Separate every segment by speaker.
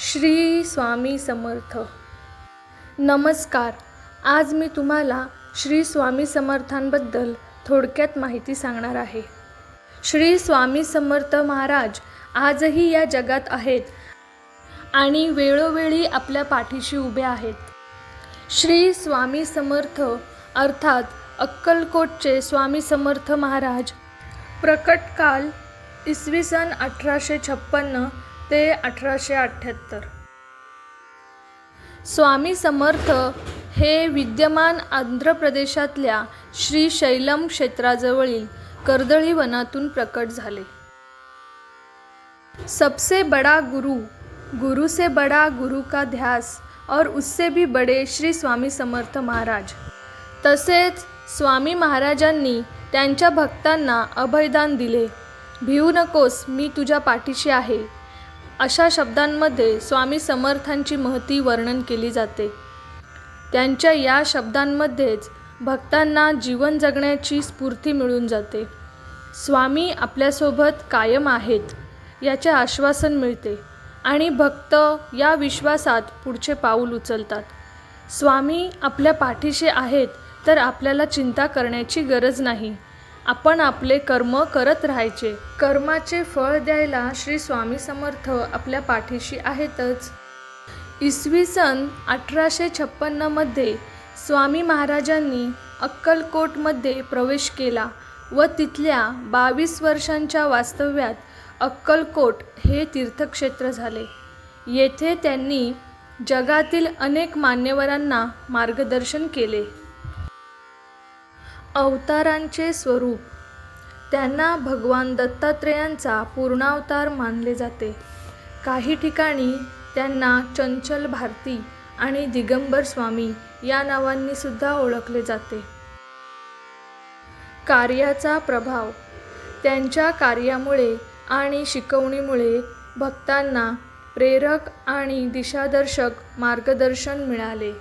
Speaker 1: श्री स्वामी समर्थ. नमस्कार. आज मी तुम्हाला श्री स्वामी समर्थांबद्दल थोडक्यात माहिती सांगणार आहे. श्री स्वामी समर्थ महाराज आजही या जगात आहेत आणि वेळोवेळी आपल्या पाठीशी उभे आहेत. श्री स्वामी समर्थ अर्थात अक्कलकोटचे स्वामी समर्थ महाराज प्रकट काल इसवी सन 1856 ते 1878. स्वामी समर्थ हे विद्यमान आंध्र प्रदेशातल्या श्रीशैलम क्षेत्राजवळील कर्दळी वनातून प्रकट झाले. सबसे बड़ा गुरु, गुरु से बड़ा गुरु का ध्यास और उससे भी बड़े श्री स्वामी समर्थ महाराज. तसेच स्वामी महाराजांनी त्यांच्या भक्तांना अभयदान दिले. भिवू नकोस, मी तुझ्या पाठीशी आहे. अशा शब्दांमध्ये स्वामी समर्थांची महती वर्णन केली जाते. त्यांच्या या शब्दांमध्येच भक्तांना जीवन जगण्याची स्फूर्ती मिळून जाते. स्वामी आपल्यासोबत कायम आहेत याचे आश्वासन मिळते आणि भक्त या विश्वासात पुढचे पाऊल उचलतात. स्वामी आपल्या पाठीशी आहेत तर आपल्याला चिंता करण्याची गरज नाही. आपण आपले कर्म करत राहायचे. कर्माचे फळ द्यायला श्री स्वामी समर्थ आपल्या पाठीशी आहेतच. इसवी सन 1856 मध्ये स्वामी महाराजांनी अक्कलकोटमध्ये प्रवेश केला व तिथल्या 22 वर्षांच्या वास्तव्यात अक्कलकोट हे तीर्थक्षेत्र झाले. येथे त्यांनी जगातील अनेक मान्यवरांना मार्गदर्शन केले. अवतारांचे स्वरूप, त्यांना भगवान दत्तात्रेयांचा पूर्णावतार मानले जाते. काही ठिकाणी त्यांना चंचल भारती आणि दिगंबर स्वामी या नावांनी सुद्धा ओळखले जाते. कार्याचा प्रभाव, त्यांच्या कार्यामुळे आणि शिकवणीमुळे भक्तांना प्रेरक आणि दिशादर्शक मार्गदर्शन मिळाले.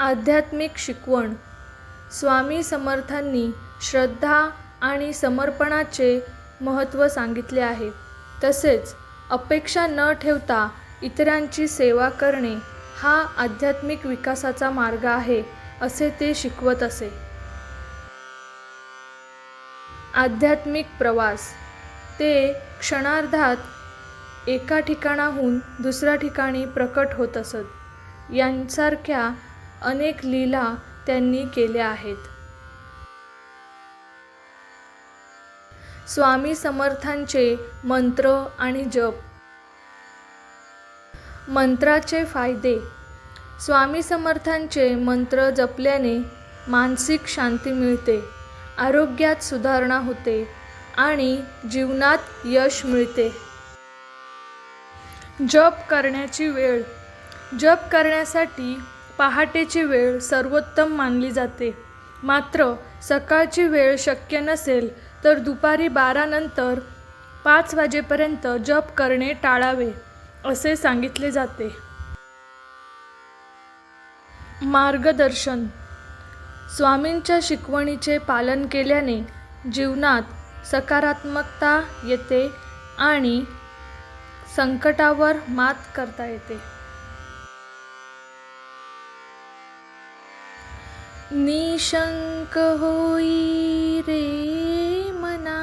Speaker 1: आध्यात्मिक शिकवण, स्वामी समर्थांनी श्रद्धा आणि समर्पणाचे महत्त्व सांगितले आहे. तसेच अपेक्षा न ठेवता इतरांची सेवा करणे हा आध्यात्मिक विकासाचा मार्ग आहे असे ते शिकवत असे. आध्यात्मिक प्रवास, ते क्षणार्धात एका ठिकाणाहून दुसऱ्या ठिकाणी प्रकट होत असत. यांसारख्या अनेक लीला त्यांनी केल्या आहेत. स्वामी समर्थांचे मंत्र आणि जप. मंत्राचे फायदे, स्वामी समर्थांचे मंत्र जपल्याने मानसिक शांती मिळते, आरोग्यात सुधारणा होते आणि जीवनात यश मिळते. जप करण्याची वेळ, जप करण्यासाठी पहाटेची वेळ सर्वोत्तम मानली जाते. मात्र सकाळची वेळ शक्य नसेल तर दुपारी 12 नंतर 5 वाजेपर्यंत जप करणे टाळावे असे सांगितले जाते. मार्गदर्शन, स्वामींच्या शिकवणीचे पालन केल्याने जीवनात सकारात्मकता येते आणि संकटावर मात करता येते. निशंक होई रे मना,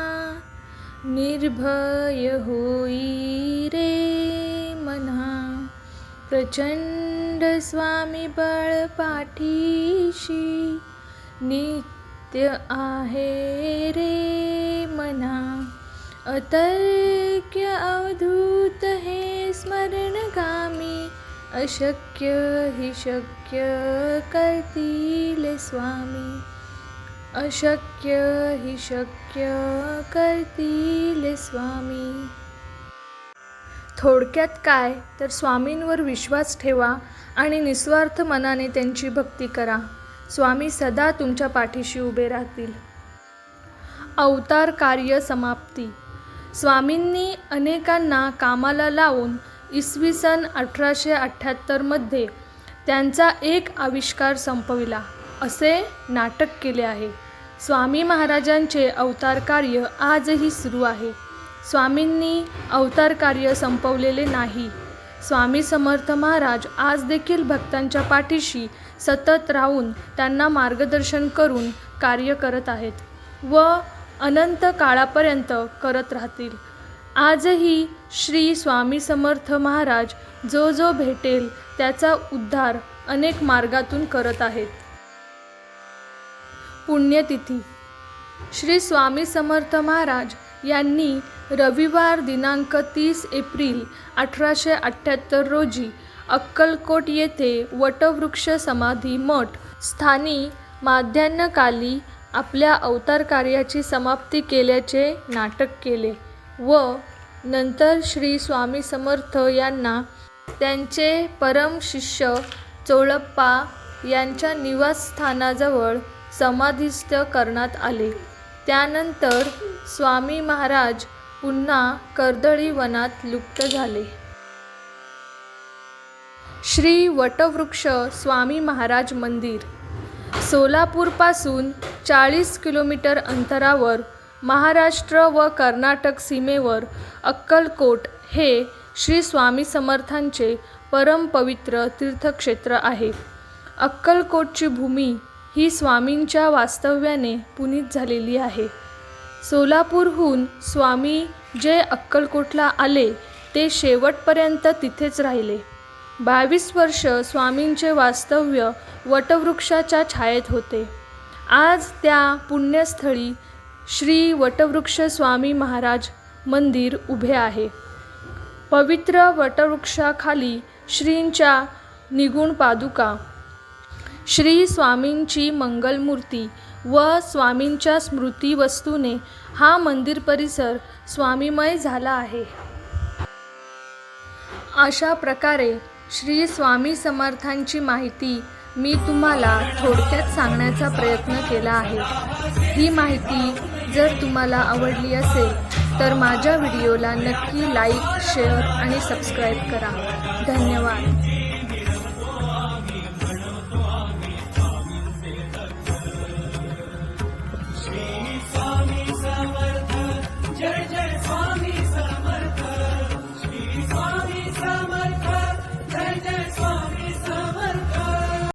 Speaker 1: निर्भय होई रे मना, प्रचंड स्वामी बळ पाठीशी, नित्य आहे रे मना, अतर्क्य अवधूत हे स्मरणगामी, अशक्य ही शक्य करतील स्वामी, अशक्य ही शक्य करतील स्वामी. थोडक्यात काय तर स्वामींवर विश्वास ठेवा आणि निस्वार्थ मनाने त्यांची भक्ती करा. स्वामी सदा तुमच्या पाठीशी उभे राहतील. अवतार कार्य समाप्ती. स्वामींनी अनेकांना कामाला लावून इसवी सन 1878 मध्ये त्यांचा एक आविष्कार संपविला असे नाटक केले आहे. स्वामी महाराजांचे अवतार कार्य आजही सुरू आहे. स्वामींनी अवतार कार्य संपवलेले नाही. स्वामी समर्थ महाराज आज देखील भक्तांच्या पाठीशी सतत राहून त्यांना मार्गदर्शन करून कार्य करत आहेत व अनंत काळापर्यंत करत राहतील. आजही श्री स्वामी समर्थ महाराज जो जो भेटेल त्याचा उद्धार अनेक मार्गातून करत आहेत. पुण्यतिथी. श्री स्वामी समर्थ महाराज यांनी रविवार दिनांक 30 एप्रिल 1878 रोजी अक्कलकोट येथे वटवृक्ष समाधी मठ स्थानी माध्यान्हकाली आपल्या अवतार कार्याची समाप्ती केल्याचे नाटक केले व नंतर श्री स्वामी समर्थ यांना त्यांचे परम शिष्य चोळप्पा यांच्या निवासस्थानाजवळ समाधिस्थ करण्यात आले. त्यानंतर स्वामी महाराज पुन्हा कर्दळी वनात लुप्त झाले. श्री वटवृक्ष स्वामी महाराज मंदिर. सोलापूरपासून 40 किलोमीटर अंतरावर महाराष्ट्र व कर्नाटक सीमेवर अक्कलकोट हे श्री स्वामी समर्थांचे परम पवित्र तीर्थक्षेत्र आहे. अक्कलकोटची भूमी ही स्वामींच्या वास्तव्याने पुनीत झालेली आहे. सोलापूरहून स्वामी जे अक्कलकोटला आले ते शेवटपर्यंत तिथेच राहिले. 22 वर्ष स्वामींचे वास्तव्य वटवृक्षाच्या छायेत होते. आज त्या पुण्यस्थळी श्री वटवृक्ष स्वामी महाराज मंदिर उभे आहे. पवित्र वटवृक्षाखाली श्रींच्या निगुण पादुका, श्री स्वामींची मंगलमूर्ती व स्वामींच्या स्मृती वस्तूने हा मंदिर परिसर स्वामीमय झाला आहे. अशा प्रकारे श्री स्वामी समर्थांची माहिती मी तुम्हाला थोडक्यात सांगण्याचा प्रयत्न केला आहे. ही माहिती जर तुम्हाला आवडली असेल तर माझ्या व्हिडिओला नक्की लाईक, शेअर आणि सबस्क्राईब करा. धन्यवाद.